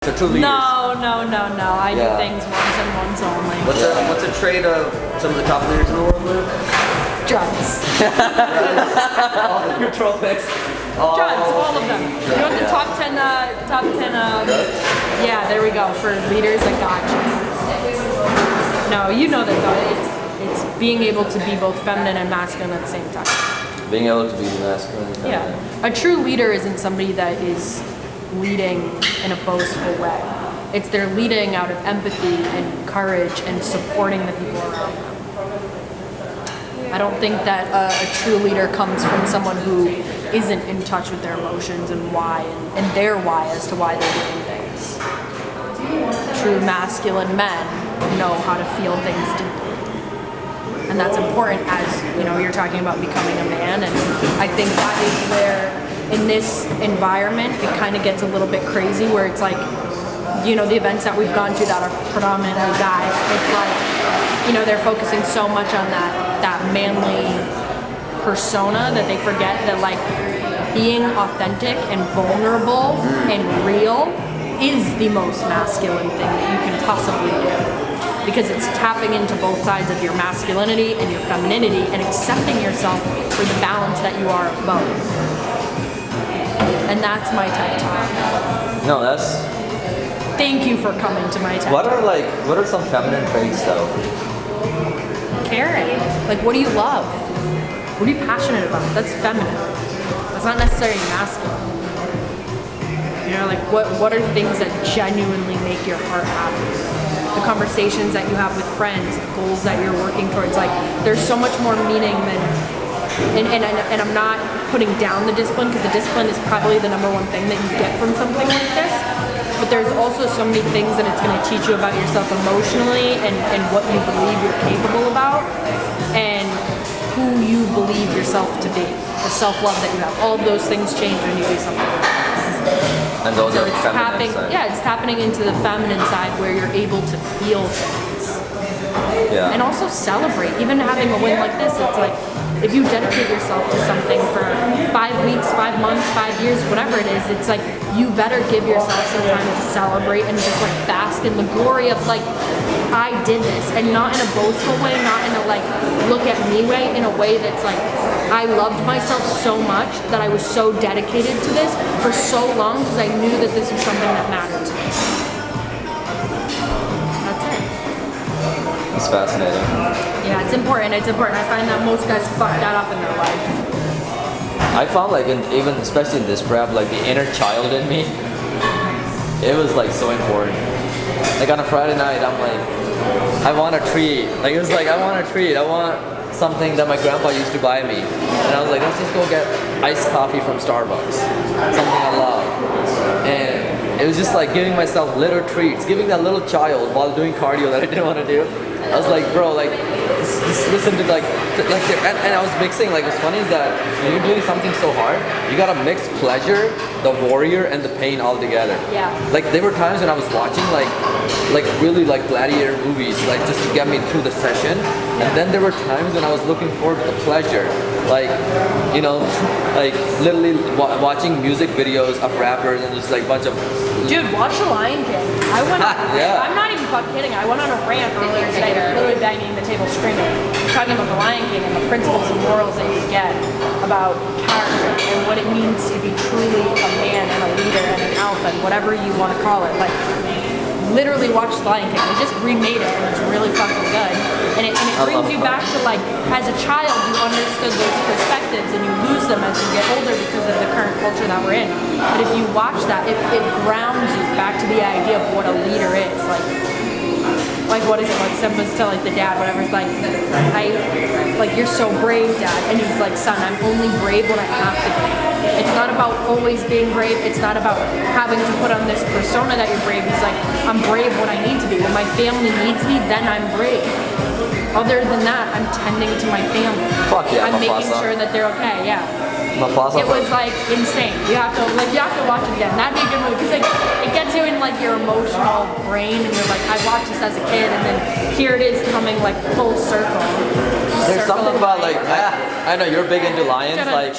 So true leaders. No. I do things once and once only. What's a trait of some of the top leaders in the world, Luke? Drugs. All the neutral picks. Drugs, all of them. You want the top 10, yeah, there we go, for leaders, I got you. No, you know that though, it's being able to be both feminine and masculine at the same time. Being able to be masculine. Yeah. A true leader isn't somebody that is leading in a boastful way. It's they're leading out of empathy and courage and supporting the people around them. I don't think that a true leader comes from someone who isn't in touch with their emotions and why, and their why as to why they're doing things. True masculine men know how to feel things deeply. And that's important as, you're talking about becoming a man, and I think that is where, in this environment, it kind of gets a little bit crazy where it's like, the events that we've gone to that are predominantly guys, it's like, they're focusing so much on that manly persona that they forget that like being authentic and vulnerable and real is the most masculine thing that you can possibly do. Because it's tapping into both sides of your masculinity and your femininity and accepting yourself for the balance that you are of both. And that's my TED Talk. No, that's... Thank you for coming to my TED What are some feminine traits though? Caring. Like, what do you love? What are you passionate about? That's feminine. That's not necessarily masculine. Like, what are things that genuinely make your heart happy? The conversations that you have with friends, the goals that you're working towards. Like, there's so much more meaning than... And I'm not putting down the discipline, because the discipline is probably the number one thing that you get from something like this. But there's also so many things that it's going to teach you about yourself emotionally and what you believe you're capable about and who you believe yourself to be. The self-love that you have. All of those things change when you do something like this. And those are feminine side. Yeah, it's tapping into the feminine side where you're able to feel things. Yeah. And also celebrate. Even having a win like this, it's like, if you dedicate yourself to something for 5 weeks, 5 months, 5 years, whatever it is, it's like you better give yourself some time to celebrate and just like bask in the glory of like, I did this, and not in a boastful way, not in a like look at me way, in a way that's like, I loved myself so much that I was so dedicated to this for so long because I knew that this was something that mattered to me. That's it. It's fascinating. Yeah, it's important. I find that most guys fuck that up in their life. I found like, even especially in this prep, like the inner child in me, it was like so important. Like on a Friday night, I'm like, I want a treat. Like it was like, I want a treat. I want something that my grandpa used to buy me. And I was like, let's just go get iced coffee from Starbucks. Something I love. And it was just like giving myself little treats, giving that little child while doing cardio that I didn't want to do. I was like, bro, like, just listen to like and I was mixing, like, what's funny is that when you're doing something so hard, you gotta mix pleasure, the warrior, and the pain all together. Yeah. Like, there were times when I was watching, like really, like, gladiator movies, like, just to get me through the session. And then there were times when I was looking forward to the pleasure. Like, like, literally watching music videos of rappers and just, like, a bunch of... Dude, watch The Lion King. Yeah. I'm not even fucking kidding. I went on a rant earlier today, literally banging the table screaming, talking about The Lion King and the principles and morals that you get about character and what it means to be truly a man and a leader and an alpha and whatever you want to call it. Like, literally watch The Lion King. They just remade it and it's really fucking good. And it brings you back to, like, as a child you understood those perspectives and you lose them as you get older because of the current culture that we're in. But if you watch that, it grounds you back to the idea of what a leader is. Like what is it, like Simba's to like the dad, whatever, it's like, you're so brave, dad. And he's like, son, I'm only brave when I have to be. It's not about always being brave. It's not about having to put on this persona that you're brave. He's like, I'm brave when I need to be. When my family needs me, then I'm brave. Other than that, I'm tending to my family. Fuck yeah, I'm making Mufasa. sure that they're okay, yeah. Mufasa. It was like insane. You have to watch it again. That'd be a good movie because like it gets you in like your emotional brain, and you're like, I watched this as a kid, and then here it is coming like full circle. There's something about like, I know you're big into lions, like